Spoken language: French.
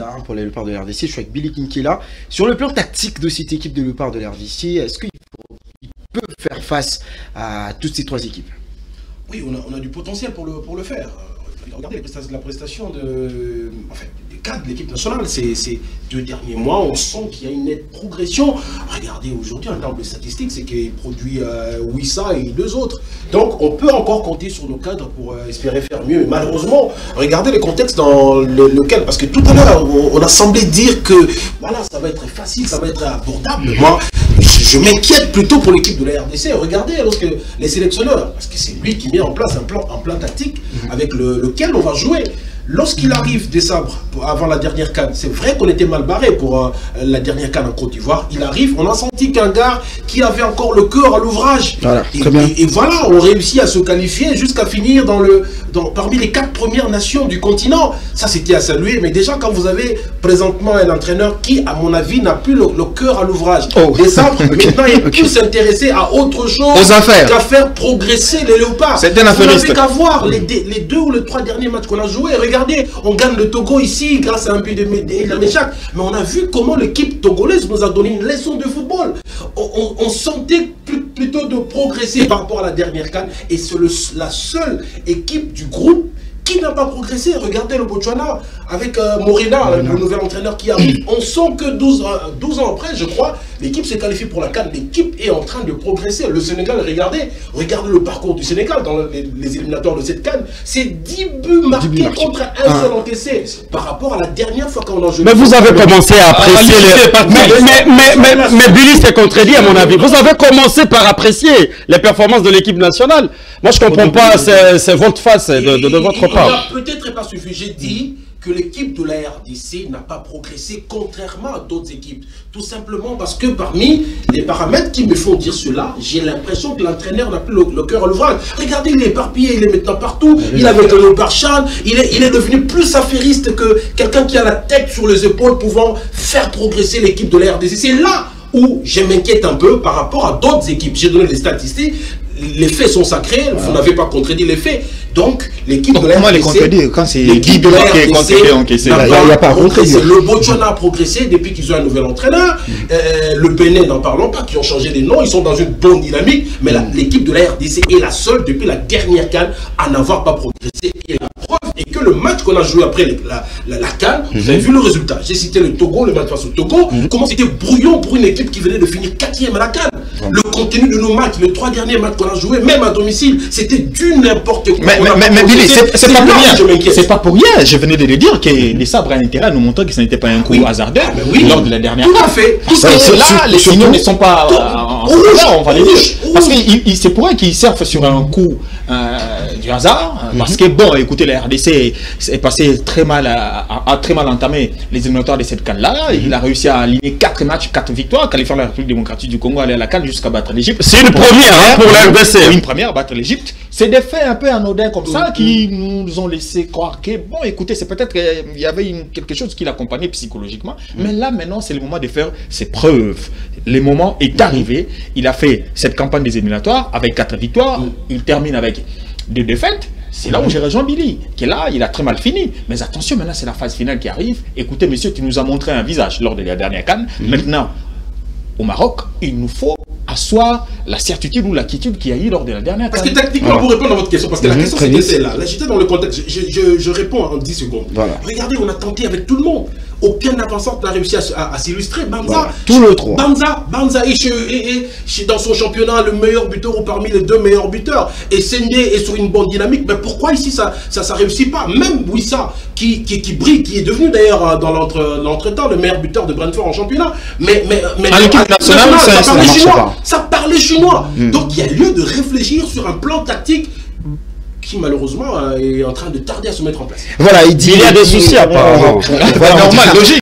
là pour les Léopards de la RDC. Je suis avec Billy King qui est là. Sur le plan tactique de cette équipe de Léopards de la RDC, est-ce qu'il peut faire face à toutes ces trois équipes? Oui, on a du potentiel pour le faire. Regardez la prestation des cadres de l'équipe nationale. Ces 2 derniers mois, on sent qu'il y a une nette progression. Regardez aujourd'hui, en termes de statistiques, c'est qu'il produit Wissa et 2 autres. Donc, on peut encore compter sur nos cadres pour espérer faire mieux. Mais malheureusement, regardez le contexte dans lequel, parce que tout à l'heure, on a semblé dire que voilà, ça va être facile, ça va être abordable. Moi, je m'inquiète plutôt pour l'équipe de la RDC. Regardez lorsque les sélectionneurs, parce que c'est lui qui met en place un plan tactique avec lequel on va jouer. Lorsqu'il arrive des sabres avant la dernière CAN, c'est vrai qu'on était mal barré pour la dernière CAN en Côte d'Ivoire. Il arrive, on a senti qu'un gars qui avait encore le cœur à l'ouvrage. Voilà, et voilà, on réussit à se qualifier jusqu'à finir parmi les 4 premières nations du continent. Ça, c'était à saluer. Mais déjà, quand vous avez présentement un entraîneur qui, à mon avis, n'a plus le cœur à l'ouvrage. Les sabres, maintenant, il peut s'intéresser à autre chose qu'à faire progresser les Léopards. C'est un affairiste. Vous n'avez qu'à voir les 2 ou les 3 derniers matchs qu'on a joués. Regardez, on gagne le Togo ici grâce à un but de Méchac. Mais on a vu comment l'équipe togolaise nous a donné une leçon de football. On sentait plutôt de progresser par rapport à la dernière CAN. Et c'est la seule équipe du groupe qui n'a pas progressé. Regardez le Botswana avec Morena, le nouvel entraîneur qui arrive. On sent que 12 ans après, je crois, l'équipe s'est qualifiée pour la CAN. L'équipe est en train de progresser. Le Sénégal, regardez le parcours du Sénégal dans les éliminatoires de cette CAN. C'est 10 buts marqués contre un seul encaissé par rapport à la dernière fois qu'on a joué. Mais vous avez commencé à apprécier mais Billy s'est contredit à mon avis. Vous avez commencé par apprécier les performances de l'équipe nationale. Moi, je ne comprends pas c'est votre face de votre part. Peut-être pas suffi. J'ai dit que l'équipe de la RDC n'a pas progressé contrairement à d'autres équipes. Tout simplement parce que parmi les paramètres qui me font dire cela, j'ai l'impression que l'entraîneur n'a plus le cœur à l'ouvrage. Regardez, il est éparpillé, il est maintenant partout. Il avait le Léopard Chan, il est devenu plus affairiste que quelqu'un qui a la tête sur les épaules pouvant faire progresser l'équipe de la RDC. C'est là où je m'inquiète un peu par rapport à d'autres équipes. J'ai donné les statistiques. Les faits sont sacrés, vous n'avez pas contredit les faits. Donc, l'équipe de la RDC... Comment les contredire quand c'est l'équipe de la RDC n'a pas progressé. Le Botswana a progressé depuis qu'ils ont un nouvel entraîneur. Le Bénin, n'en parlons pas, qui ont changé les noms. Ils sont dans une bonne dynamique. Mais l'équipe de la RDC est la seule depuis la dernière CAN à n'avoir pas progressé. Et la preuve est que le match qu'on a joué après la CAN, vous avez vu le résultat. J'ai cité le Togo, le match face au Togo. Comment c'était brouillon pour une équipe qui venait de finir 4e à la CAN. Le contenu de nos matchs, les 3 derniers matchs qu'on a joué, même à domicile, c'était du n'importe quoi. Mais Billy, c'est pas pour rien. C'est pas pour rien. Je venais de le dire que les sabres ont intérêt à nous montrer que ce n'était pas un coup hasardeux lors de la dernière. Tout à fait. Parce que là, les signaux ne sont pas en faveur, on va les dire. Parce que c'est pour eux qu'ils surfent sur un coup du hasard. Parce que bon, écoutez, la RDC est passé très mal, a très mal entamé les éliminatoires de cette CAN-là. Il a réussi à aligner 4 matchs, 4 victoires, qualifiant la République démocratique du Congo, aller à la CAN jusqu'à battre l'Égypte. C'est une première pour la RDC. Une première, battre l'Égypte. C'est des faits un peu anodins comme ça qui nous ont laissé croire que, bon, écoutez, c'est peut-être qu'il y avait quelque chose qui l'accompagnait psychologiquement. Mais là, maintenant, c'est le moment de faire ses preuves. Le moment est arrivé. Il a fait cette campagne des éliminatoires avec 4 victoires. Il termine avec 2 défaites. C'est là où j'ai rejoint Billy, qui est là, il a très mal fini. Mais attention, maintenant, c'est la phase finale qui arrive. Écoutez, monsieur, tu nous as montré un visage lors de la dernière CAN. Maintenant, au Maroc, il nous faut asseoir la certitude ou l'attitude qu'il y a eu lors de la dernière. Parce que techniquement, pour répondre à votre question, parce que la question c'était celle-là. Là, j'étais dans le contexte, je réponds en 10 secondes. Regardez, on a tenté avec tout le monde. Aucun avanceur n'a réussi à s'illustrer. Banza, Banza est dans son championnat le meilleur buteur ou parmi les 2 meilleurs buteurs. Et Sendé est sur une bonne dynamique. Mais pourquoi ici ça réussit pas? Même Wissa qui brille, qui est devenu d'ailleurs dans l'entretemps le meilleur buteur de Brentford en championnat. Mais à l'équipe nationale, ça parlait chinois. Donc il y a lieu de réfléchir sur un plan tactique qui malheureusement est en train de tarder à se mettre en place. Voilà, il y a des soucis apparemment. Normal, logique.